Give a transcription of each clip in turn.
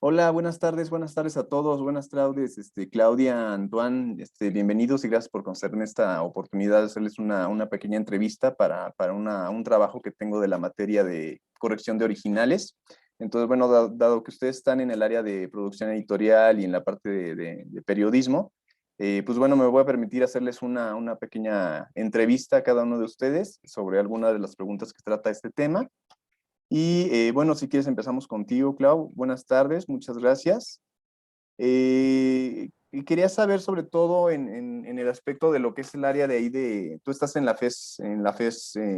Hola, buenas tardes a todos, buenas tardes, Claudia, Antoine, bienvenidos y gracias por concederme esta oportunidad de hacerles una pequeña entrevista para un trabajo que tengo de la materia de corrección de originales. Entonces, bueno, dado que ustedes están en el área de producción editorial y en la parte de periodismo, pues bueno, me voy a permitir hacerles una pequeña entrevista a cada uno de ustedes sobre alguna de las preguntas que trata este tema. Y bueno, si quieres empezamos contigo, Clau. Buenas tardes, muchas gracias. Y quería saber sobre todo en el aspecto de lo que es el área de ahí de, tú estás en la FES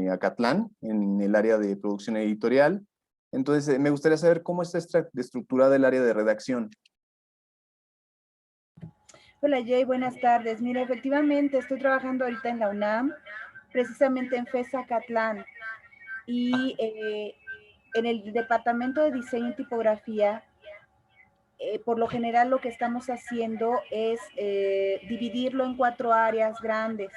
Acatlán, en el área de producción editorial. Entonces, me gustaría saber cómo está estructurada el área de redacción. Hola Jay, buenas tardes. Mira, efectivamente estoy trabajando ahorita en la UNAM, precisamente en FES Acatlán, y en el departamento de diseño y tipografía. Por lo general lo que estamos haciendo es dividirlo en 4 áreas grandes.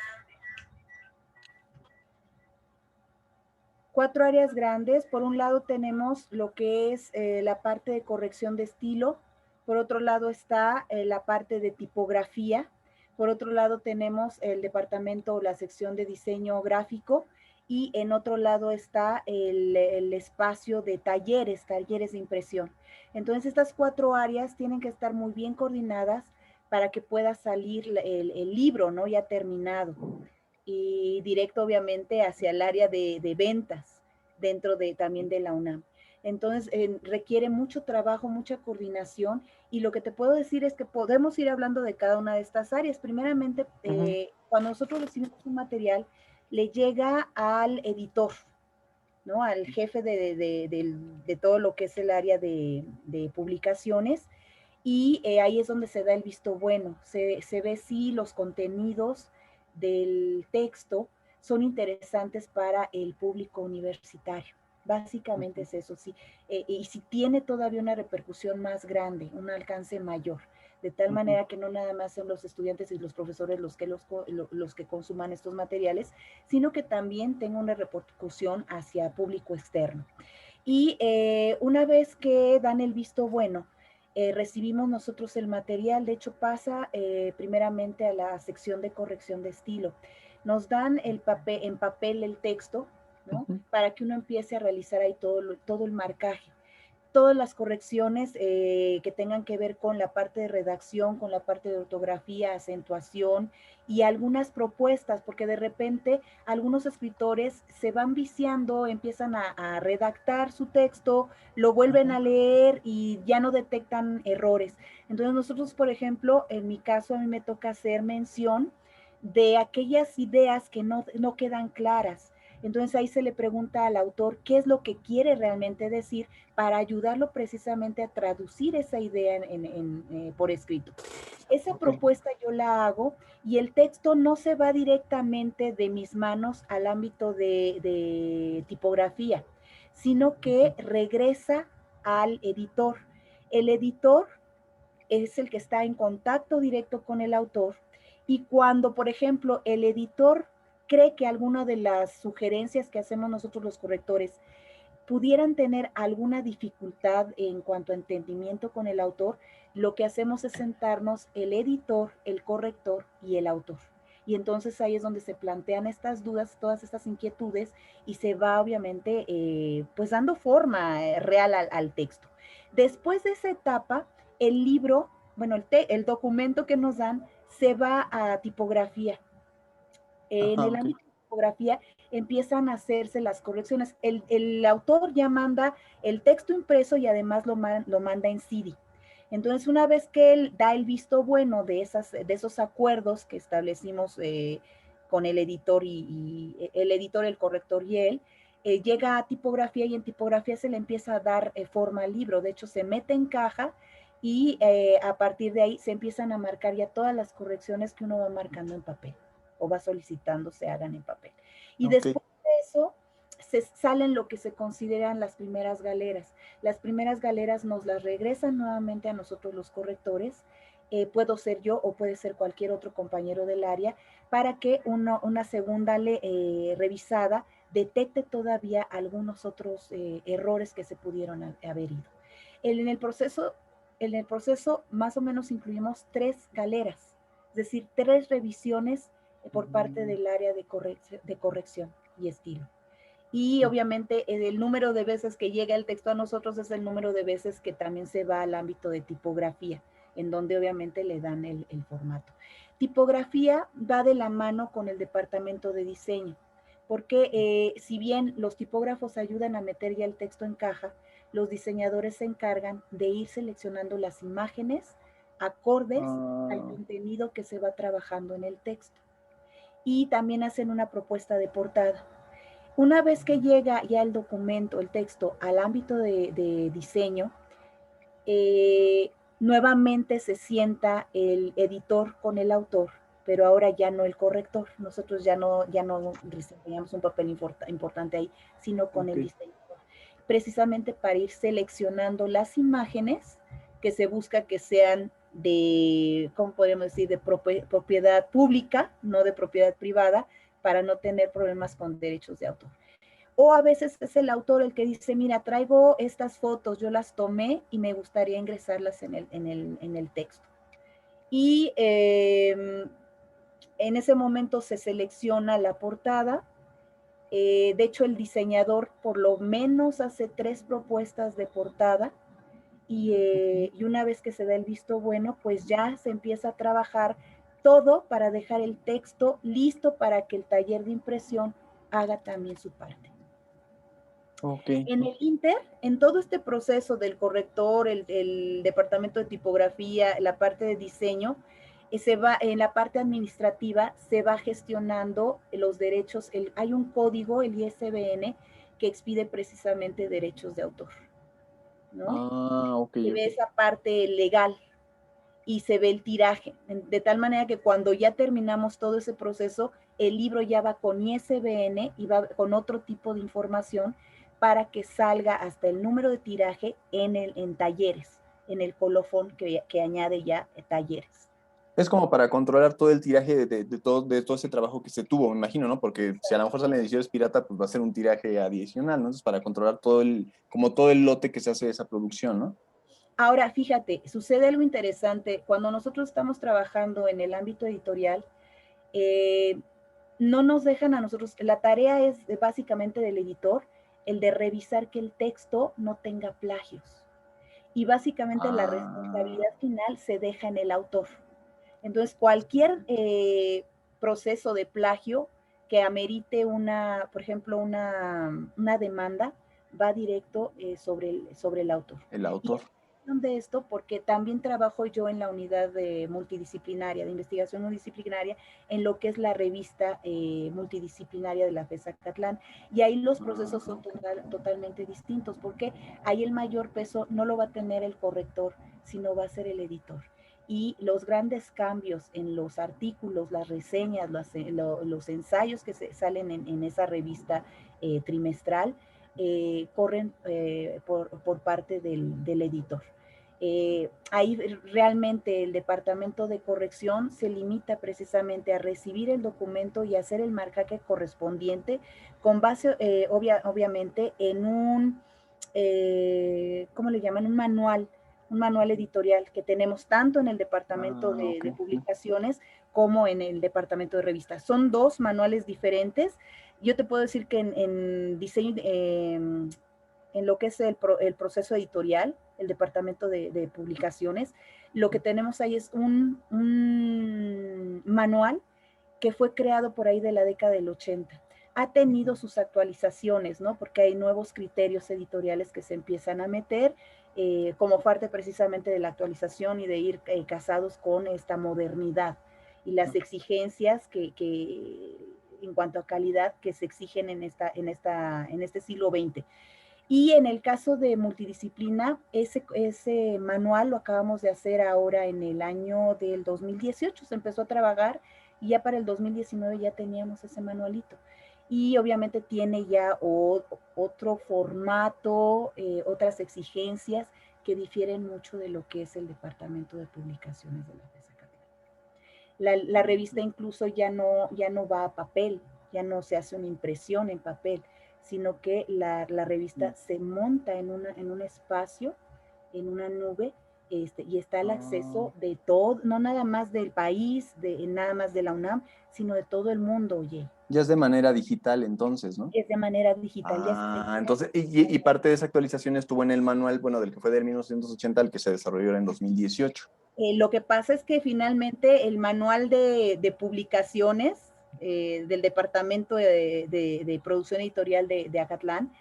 4 áreas grandes. Por un lado tenemos lo que es la parte de corrección de estilo. Por otro lado está la parte de tipografía. Por otro lado tenemos el departamento o la sección de diseño gráfico. Y en otro lado está el espacio de talleres de impresión. Entonces estas 4 áreas tienen que estar muy bien coordinadas para que pueda salir el libro, ¿no? Ya terminado y directo obviamente hacia el área de ventas dentro de también de la UNAM. Entonces requiere mucho trabajo, mucha coordinación, y lo que te puedo decir es que podemos ir hablando de cada una de estas áreas. Primeramente, Ujú. cuando nosotros recibimos un material, le llega al editor, ¿no? Al jefe de todo lo que es el área de publicaciones, y ahí es donde se da el visto bueno. Se ve si los contenidos del texto son interesantes para el público universitario. Básicamente es eso, sí. Y si tiene todavía una repercusión más grande, un alcance mayor, de tal Ujú. manera que no nada más son los estudiantes y los profesores los que consuman estos materiales, sino que también tenga una repercusión hacia público externo. Y una vez que dan el visto bueno, recibimos nosotros el material. De hecho pasa primeramente a la sección de corrección de estilo. Nos dan en papel el texto, ¿no? Ujú. Para que uno empiece a realizar ahí todo el marcaje, todas las correcciones que tengan que ver con la parte de redacción, con la parte de ortografía, acentuación y algunas propuestas, porque de repente algunos escritores se van viciando, empiezan a redactar su texto, lo vuelven Ujú. a leer y ya no detectan errores. Entonces nosotros, por ejemplo, en mi caso, a mí me toca hacer mención de aquellas ideas que no quedan claras. Entonces ahí se le pregunta al autor qué es lo que quiere realmente decir para ayudarlo precisamente a traducir esa idea por escrito. Esa Ok. propuesta yo la hago, y el texto no se va directamente de mis manos al ámbito de tipografía, sino que Ujú. regresa al editor. El editor es el que está en contacto directo con el autor, y cuando, por ejemplo, el editor cree que alguna de las sugerencias que hacemos nosotros los correctores pudieran tener alguna dificultad en cuanto a entendimiento con el autor, lo que hacemos es sentarnos el editor, el corrector y el autor. Y entonces ahí es donde se plantean estas dudas, todas estas inquietudes, y se va obviamente pues dando forma real al texto. Después de esa etapa, el libro, bueno, el documento que nos dan se va a tipografía. En Ajá, el ok. ámbito de tipografía empiezan a hacerse las correcciones. El autor ya manda el texto impreso y además lo manda en CD. Entonces, una vez que él da el visto bueno de esos acuerdos que establecimos con el editor y el editor, el corrector y él, llega a tipografía, y en tipografía se le empieza a dar forma al libro. De hecho, se mete en caja, y a partir de ahí se empiezan a marcar ya todas las correcciones que uno va marcando en papel o va solicitando se hagan en papel. Y Ok. después de eso se salen lo que se consideran las primeras galeras. Las primeras galeras nos las regresan nuevamente a nosotros los correctores. Puedo ser yo o puede ser cualquier otro compañero del área, para que una segunda revisada detecte todavía algunos otros errores que se pudieron haber ido. En el proceso en el proceso más o menos incluimos 3 galeras, es decir, 3 revisiones por parte del área de corrección y estilo. Y obviamente el número de veces que llega el texto a nosotros es el número de veces que también se va al ámbito de tipografía, en donde obviamente le dan el formato. Tipografía va de la mano con el departamento de diseño, porque si bien los tipógrafos ayudan a meter ya el texto en caja, los diseñadores se encargan de ir seleccionando las imágenes acordes al contenido que se va trabajando en el texto. Y también hacen una propuesta de portada. Una vez que llega ya el documento, el texto, al ámbito de diseño, nuevamente se sienta el editor con el autor, pero ahora ya no el corrector. Nosotros ya no desempeñamos un papel importante ahí, sino con el diseñador, precisamente para ir seleccionando las imágenes que se busca que sean de, ¿cómo podemos decir?, de propiedad pública, no de propiedad privada, para no tener problemas con derechos de autor. O a veces es el autor el que dice, mira, traigo estas fotos, yo las tomé y me gustaría ingresarlas en el texto. Y en ese momento se selecciona la portada. De hecho, el diseñador por lo menos hace 3 propuestas de portada y una vez que se da el visto bueno, pues ya se empieza a trabajar todo para dejar el texto listo para que el taller de impresión haga también su parte. En el Inter, en todo este proceso del corrector, el departamento de tipografía, la parte de diseño, en la parte administrativa se va gestionando los derechos, hay un código, el ISBN, que expide precisamente derechos de autor, ¿no? Se ve esa parte legal y se ve el tiraje, de tal manera que cuando ya terminamos todo ese proceso, el libro ya va con ISBN y va con otro tipo de información para que salga hasta el número de tiraje en talleres, en el colofón que añade ya talleres. Es como para controlar todo el tiraje de todo ese trabajo que se tuvo, me imagino, ¿no? Porque si a lo mejor salen ediciones pirata, pues va a ser un tiraje adicional, ¿no? Entonces, para controlar como todo el lote que se hace de esa producción, ¿no? Ahora, fíjate, sucede algo interesante. Cuando nosotros estamos trabajando en el ámbito editorial, no nos dejan a nosotros, la tarea es básicamente del editor, el de revisar que el texto no tenga plagios. Y básicamente la responsabilidad final se deja en el autor. Entonces, cualquier proceso de plagio que amerite por ejemplo, una demanda, va directo sobre el autor. El Y autor. de esto porque también trabajo yo en la unidad multidisciplinaria, de investigación multidisciplinaria, en lo que es la revista multidisciplinaria de la FES Acatlán. Y ahí los procesos son totalmente distintos, porque ahí el mayor peso no lo va a tener el corrector, sino va a ser el editor. Y los grandes cambios en los artículos, las reseñas, los ensayos que salen en esa revista trimestral, corren por parte del editor. Ahí realmente el departamento de corrección se limita precisamente a recibir el documento y hacer el marcaje correspondiente con base, obviamente, en ¿cómo le llaman? Un manual editorial que tenemos tanto en el departamento de publicaciones como en el departamento de revistas. Son 2 manuales diferentes. Yo te puedo decir que en diseño, en lo que es el proceso editorial, el departamento de publicaciones, lo que tenemos ahí es un manual que fue creado por ahí de la década del 80. Ha tenido sus actualizaciones, ¿no? Porque hay nuevos criterios editoriales que se empiezan a meter, como parte precisamente de la actualización y de ir casados con esta modernidad y las exigencias que en cuanto a calidad que se exigen en este siglo XX. Y en el caso de multidisciplina, ese manual lo acabamos de hacer ahora en el año del 2018, se empezó a trabajar y ya para el 2019 ya teníamos ese manualito. Y obviamente tiene ya otro formato, otras exigencias que difieren mucho de lo que es el departamento de publicaciones de la FES Acatlán. La revista incluso ya no va a papel, ya no se hace una impresión en papel, sino que la revista se monta en un espacio, en una nube, y está el Ah, acceso de todo, no nada más del país, nada más de la UNAM, sino de todo el mundo, oye. ya es de manera digital entonces, ¿no? Es de manera digital, ya está. Ah, entonces, y parte de esa actualización estuvo en el manual, bueno, del que fue del 1980 al que se desarrolló en 2018. Lo que pasa es que finalmente el manual de publicaciones del Departamento de Producción Editorial de Acatlán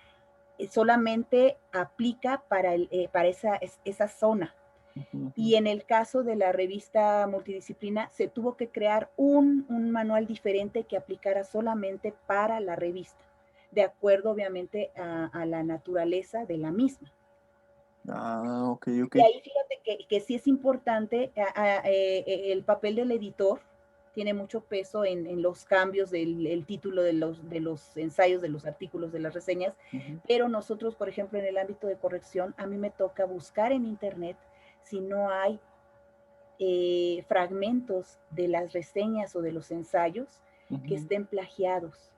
solamente aplica para esa zona. Ujú, ujú. Y en el caso de la revista multidisciplina, se tuvo que crear un manual diferente que aplicara solamente para la revista, de acuerdo obviamente a la naturaleza de la misma. Ah, ok, ok. Y ahí fíjate que sí es importante el papel del editor, tiene mucho peso en los cambios del título de los ensayos, de los artículos, de las reseñas, Ujú. pero nosotros, por ejemplo, en el ámbito de corrección, a mí me toca buscar en internet si no hay fragmentos de las reseñas o de los ensayos que Ujú. estén plagiados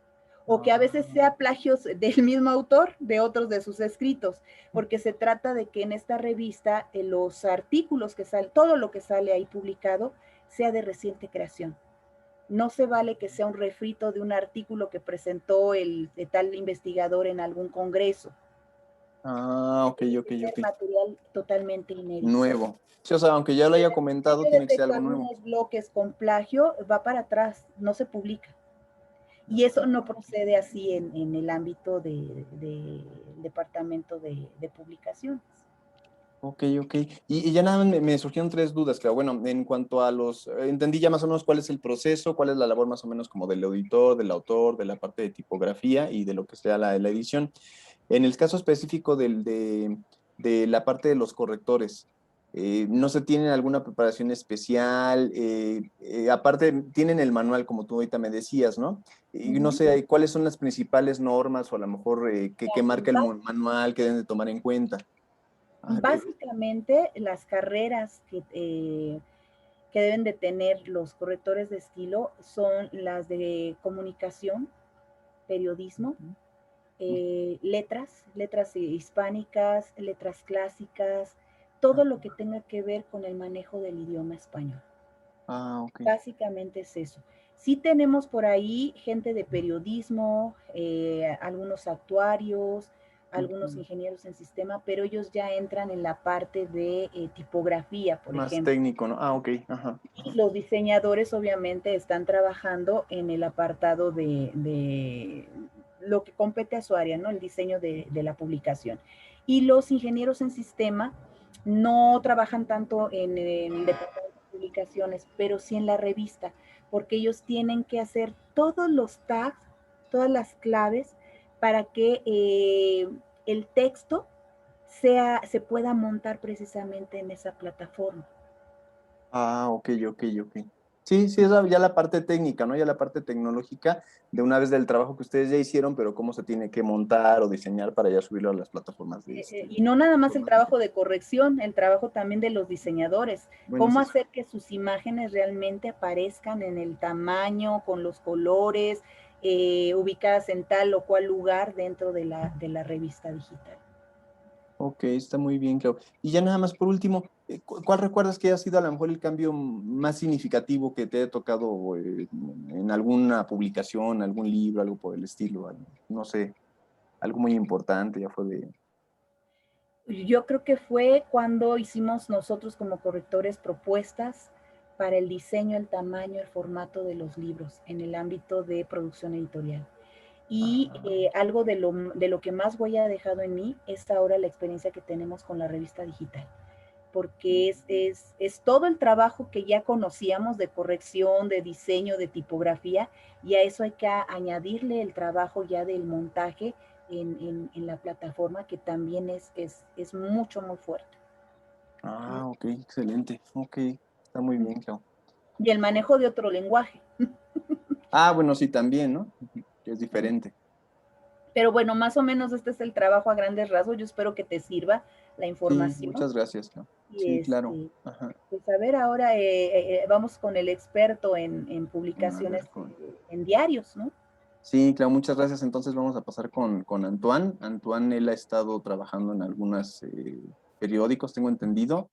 o que a veces Ah, sea plagios del mismo autor de otros de sus escritos, porque se trata de que en esta revista los artículos que salen, todo lo que sale ahí publicado, sea de reciente creación. No se vale que sea un refrito de un artículo que presentó el tal investigador en algún congreso. ah, ok, Tiene ok, que ser ok. material totalmente inédito. Nuevo. Sí, o sea, aunque ya lo haya Si comentado, yo tiene que ser detecto algo nuevo. algunos bloques con plagio, va para atrás, no se publica. Y eso no Ah, procede así en el ámbito del departamento de publicaciones. ok, ok. Y ya nada más me surgieron tres dudas, claro. Bueno, en cuanto a los, entendí ya más o menos cuál es el proceso, cuál es la labor más o menos como del editor, del autor, de la parte de tipografía y de lo que sea la edición. En el caso específico de la parte de los correctores, ¿no se tienen alguna preparación especial? Aparte, tienen el manual, como tú ahorita me decías, ¿no? Y no Ujú. sé, ¿cuáles son las principales normas o a lo mejor que marca el manual que deben de tomar en cuenta? Ah, Básicamente, las carreras que deben de tener los correctores de estilo son las de comunicación, periodismo, letras hispánicas, letras clásicas, todo lo que tenga que ver con el manejo del idioma español. ah, ok. Básicamente es eso. Sí tenemos por ahí gente de periodismo, algunos actuarios, algunos Ujú. ingenieros en sistema, pero ellos ya entran en la parte de tipografía, por Más ejemplo. técnico, ¿no? Ah, ok. Ajá, Y ajá. los diseñadores obviamente están trabajando en el apartado de lo que compete a su área, ¿no? El diseño de la publicación. Y los ingenieros en sistema no trabajan tanto en el departamento de publicaciones, pero sí en la revista, porque ellos tienen que hacer todos los tags, todas las claves para que el texto se pueda montar precisamente en esa plataforma. Ah, ok, ok, ok. Sí, sí, es ya la parte técnica, ¿no? Ya la parte tecnológica de una vez del trabajo que ustedes ya hicieron, pero cómo se tiene que montar o diseñar para ya subirlo a las plataformas de Y no nada más el trabajo informática. de corrección, el trabajo también de los diseñadores, Bueno, cómo sí, hacer que sus imágenes realmente aparezcan en el tamaño, con los colores, ubicadas en tal o cual lugar dentro de la revista digital. ok, está muy bien, claro. Y ya nada más por último, ¿cuál recuerdas que haya sido a lo mejor el cambio más significativo que te haya tocado en alguna publicación, algún libro, algo por el estilo? No sé, algo muy importante, ya fue de... Yo creo que fue cuando hicimos nosotros como correctores propuestas para el diseño, el tamaño, el formato de los libros en el ámbito de producción editorial. Y Ah, algo de lo que más huella ha dejado en mí es ahora la experiencia que tenemos con la revista digital, porque es todo el trabajo que ya conocíamos de corrección, de diseño, de tipografía, y a eso hay que añadirle el trabajo ya del montaje en la plataforma, que también es mucho, muy fuerte. ah, ok, excelente, ok, está muy bien, claro. Y el manejo de otro lenguaje. Ah, bueno, sí, también, ¿no? Ujú, que es diferente. Pero bueno, más o menos este es el trabajo a grandes rasgos. Yo espero que te sirva la Sí, información. muchas gracias, claro. Y Sí, claro. Ajá. pues a ver, ahora vamos con el experto en A ver, publicaciones en diarios, ¿no? sí, claro, muchas gracias. Entonces vamos a pasar con Antoine. Antoine, él ha estado trabajando en algunos periódicos, tengo entendido.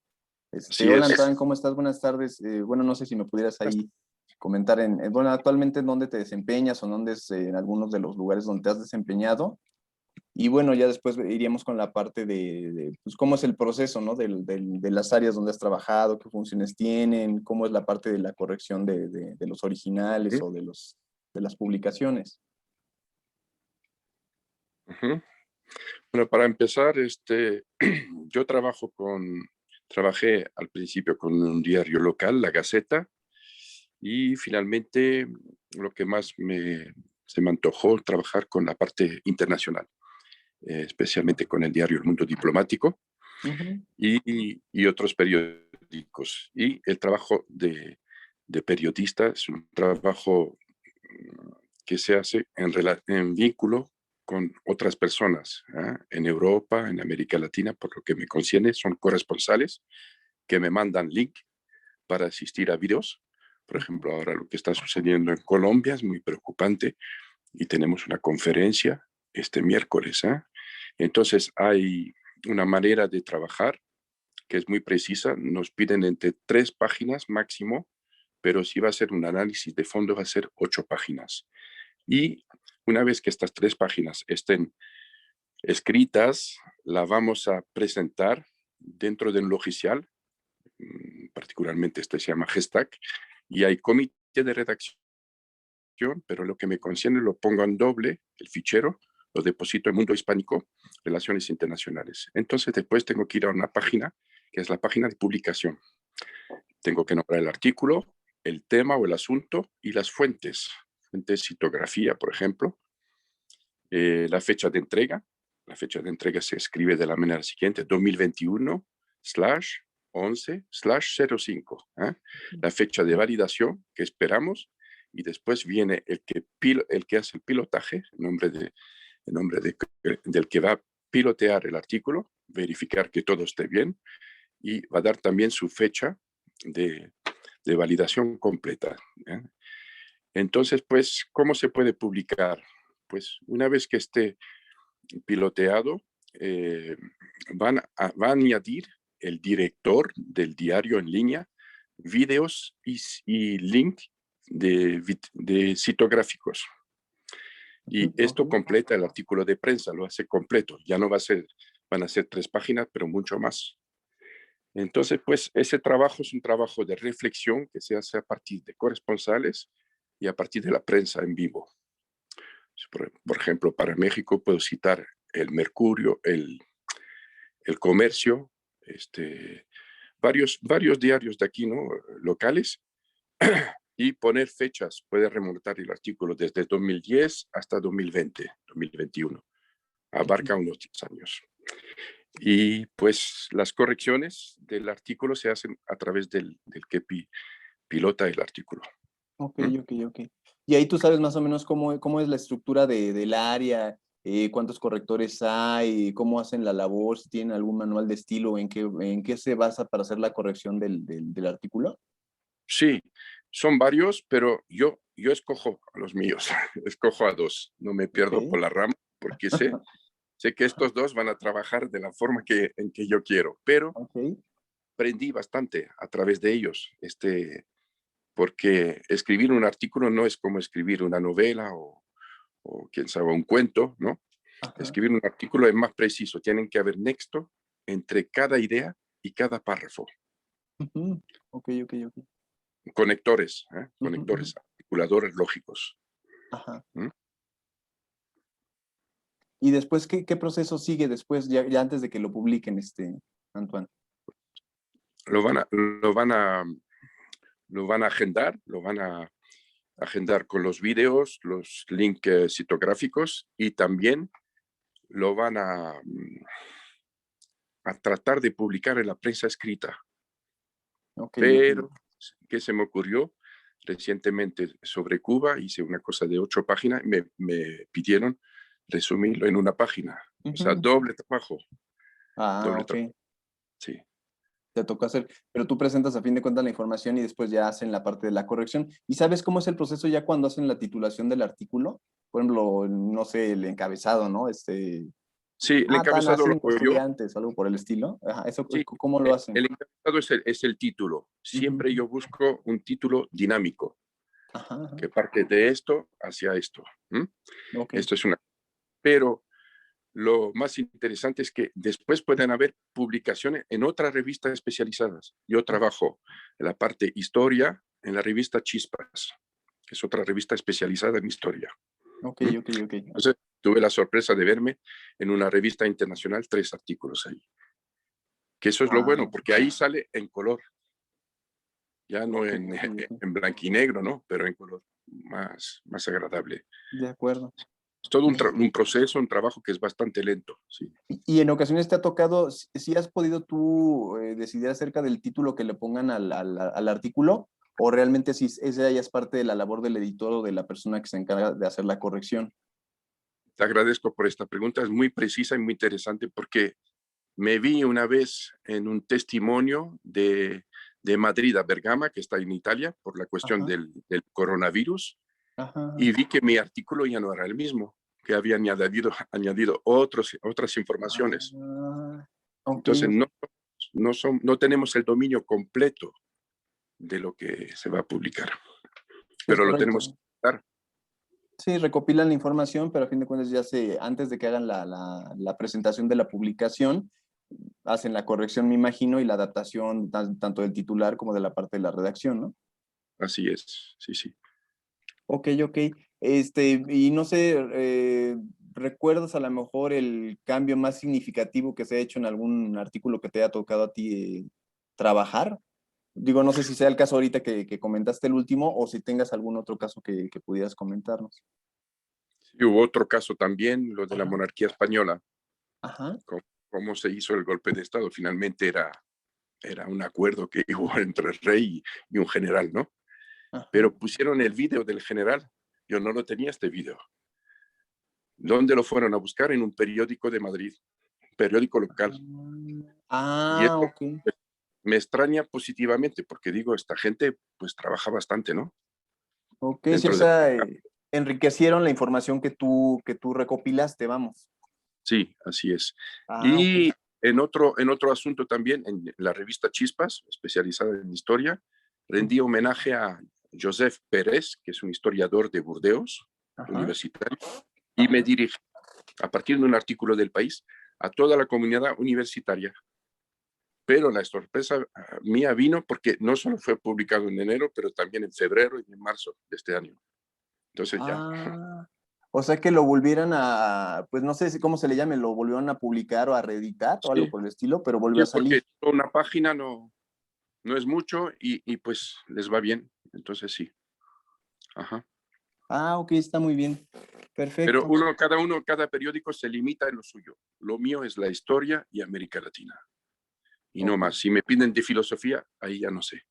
Así Hola es. Antoine, ¿cómo estás? Buenas tardes. Bueno, no sé si me pudieras ahí comentar bueno, actualmente en dónde te desempeñas o en dónde es en algunos de los lugares donde te has desempeñado. Y bueno, ya después iríamos con la parte pues, cómo es el proceso, ¿no? De las áreas donde has trabajado, qué funciones tienen, cómo es la parte de la corrección de los originales Ujú, o de las publicaciones. ujú. Bueno, para empezar, yo trabajé al principio con un diario local, La Gaceta, y finalmente lo que más se me antojó trabajar con la parte internacional, especialmente con el diario El Mundo Diplomático Ujú. y otros periódicos. Y el trabajo de periodista es un trabajo que se hace en vínculo con otras personas, ¿ah? En Europa, en América Latina, por lo que me concierne, son corresponsales que me mandan link para asistir a videos. Por ejemplo, ahora lo que está sucediendo en Colombia es muy preocupante y tenemos una conferencia este miércoles. ¿Ah? Entonces hay una manera de trabajar que es muy precisa. Nos piden entre 3 páginas máximo, pero si va a ser un análisis de fondo va a ser 8 páginas. Y una vez que estas 3 páginas estén escritas, la vamos a presentar dentro de un logicial, particularmente este se llama Gestac, y hay comité de redacción, pero lo que me concierne lo pongo en doble, el fichero, lo deposito en Mundo Hispánico, Relaciones Internacionales. Entonces después tengo que ir a una página, que es la página de publicación. Tengo que nombrar el artículo, el tema o el asunto y las fuentes. Fuentes citografía, por ejemplo, la fecha de entrega. La fecha de entrega se escribe de la manera siguiente: 2021/11/05. ¿Eh? La fecha de validación que esperamos y después viene el que hace el pilotaje, del que va a pilotear el artículo, verificar que todo esté bien y va a dar también su fecha de, de validación completa. ¿Eh? Entonces, pues, ¿cómo se puede publicar? Pues una vez que esté piloteado, eh, va a añadir el director del diario en línea videos y link de citográficos. Y esto Ok. completa el artículo de prensa, lo hace completo. Ya no van a ser 3 páginas, pero mucho más. Entonces, pues ese trabajo es un trabajo de reflexión que se hace a partir de corresponsales y a partir de la prensa en vivo. Por ejemplo, para México puedo citar el Mercurio, el Comercio, varios diarios de aquí, ¿no? Locales, y poner fechas. Puede remontar el artículo desde 2010 hasta 2020, 2021. Abarca unos 10 años. Y pues las correcciones del artículo se hacen a través del que pilota el artículo. Ok, ¿Mm? ok, ok. Y ahí tú sabes más o menos cómo es la estructura del área, cuántos correctores hay, cómo hacen la labor, si tienen algún manual de estilo, en qué se basa para hacer la corrección del artículo. Sí, son varios, pero yo escojo a los míos, escojo a 2, no me pierdo Ok. por la rama, porque sé que estos 2 van a trabajar de la forma en que yo quiero, pero Ok. aprendí bastante a través de ellos, porque escribir un artículo no es como escribir una novela o quién sabe, un cuento, ¿no? Ajá. Escribir un artículo es más preciso, tienen que haber nexo entre cada idea y cada párrafo, Ujú. Ok, ok, ok. Ujú, ujú. conectores, articuladores lógicos. Ajá. ¿Mm? Y después, ¿qué proceso sigue después, ya antes de que lo publiquen, Antoine? Lo van a, lo van a, lo van a agendar, con los videos, los links citográficos y también lo van a tratar de publicar en la prensa escrita. Ok, ok. Pero, ¿qué se me ocurrió? Recientemente sobre Cuba hice una cosa de 8 páginas y me pidieron resumirlo en una página. O sea, Ujú. doble trabajo, Ah, doble ok. trabajo. Sí. Te tocó hacer, pero tú presentas a fin de cuentas la información y después ya hacen la parte de la corrección. ¿Y sabes cómo es el proceso ya cuando hacen la titulación del artículo? Por ejemplo, no sé, el encabezado, ¿no? Sí, el Tan a encabezado lo 5 hago yo. estudiantes, algo por el estilo. Ajá, eso, Sí, ¿cómo lo hacen? resultado es el título. Siempre yo busco un título dinámico, que parte de esto hacia esto. Okay. Esto es una... Pero lo más interesante es que después pueden haber publicaciones en otras revistas especializadas. Yo trabajo en la parte historia en la revista Chispas, que es otra revista especializada en historia. Ok. Entonces, tuve la sorpresa de verme en una revista internacional 3 artículos ahí. Que eso es lo bueno, porque ahí sale en color. Ya no en blanco y negro, ¿no? Pero en color más agradable. De acuerdo. Es todo un proceso, un trabajo que es bastante lento. Sí. Y en ocasiones te ha tocado, si has podido tú decidir acerca del título que le pongan al artículo, o realmente si esa ya es parte de la labor del editor o de la persona que se encarga de hacer la corrección. Te agradezco por esta pregunta, es muy precisa y muy interesante porque me vi una vez en un testimonio de Madrid a Bergama, que está en Italia, por la cuestión del coronavirus, y vi que mi artículo ya no era el mismo, que había añadido otras informaciones. Okay. Entonces, no tenemos el dominio completo de lo que se va a publicar, pero lo tenemos que dar. Sí, recopilan la información, pero a fin de cuentas antes de que hagan la presentación de la publicación, hacen la corrección, me imagino, y la adaptación tanto del titular como de la parte de la redacción, ¿no? Así es, sí. Ok. Y no sé, ¿recuerdas a lo mejor el cambio más significativo que se ha hecho en algún artículo que te haya tocado a ti trabajar? Digo, no sé si sea el caso ahorita que comentaste el último o si tengas algún otro caso que pudieras comentarnos. Sí, hubo otro caso también, lo de la monarquía española. Cómo se hizo el golpe de Estado. Finalmente era un acuerdo que hubo entre el rey y un general, ¿no? Pero pusieron el video del general. Yo no lo tenía este video. ¿Dónde lo fueron a buscar? En un periódico de Madrid, un periódico local. Y esto Ok. me extraña positivamente porque digo, esta gente pues trabaja bastante, ¿no? Ok, sí, o sea, enriquecieron la información que tú recopilaste, vamos. Sí, así es. Y en otro asunto también, en la revista Chispas, especializada en historia, rendí homenaje a Josep Pérez, que es un historiador de Burdeos, universitario, y me dirigí, a partir de un artículo del País, a toda la comunidad universitaria. Pero la sorpresa mía vino porque no solo fue publicado en enero, pero también en febrero y en marzo de este año. Entonces ya. O sea que lo volvieran pues no sé cómo se le llame, lo volvieron a publicar o a reeditar o algo por el estilo, pero volvió a salir. Porque una página no es mucho y pues les va bien. Entonces sí. Ok, está muy bien. Perfecto. Pero cada periódico se limita en lo suyo. Lo mío es la historia y América Latina. Y no más. Si me piden de filosofía, ahí ya no sé.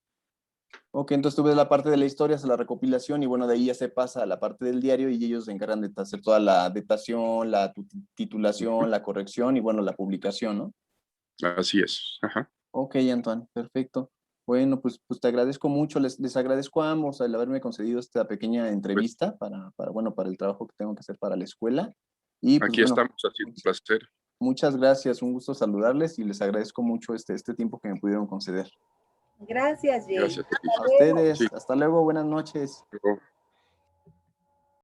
Ok, entonces tú ves la parte de la historia, hace la recopilación y bueno, de ahí ya se pasa a la parte del diario y ellos se encargan de hacer toda la datación, la titulación, la corrección y bueno, la publicación, ¿no? Así es. Ok, Antoine, perfecto. Bueno, pues te agradezco mucho, les agradezco a ambos el haberme concedido esta pequeña entrevista para el trabajo que tengo que hacer para la escuela. Y pues aquí estamos, ha sido un placer. Muchas gracias, un gusto saludarles y les agradezco mucho este tiempo que me pudieron conceder. Gracias, Jay. Gracias A ustedes, hasta luego, buenas noches. Hasta luego.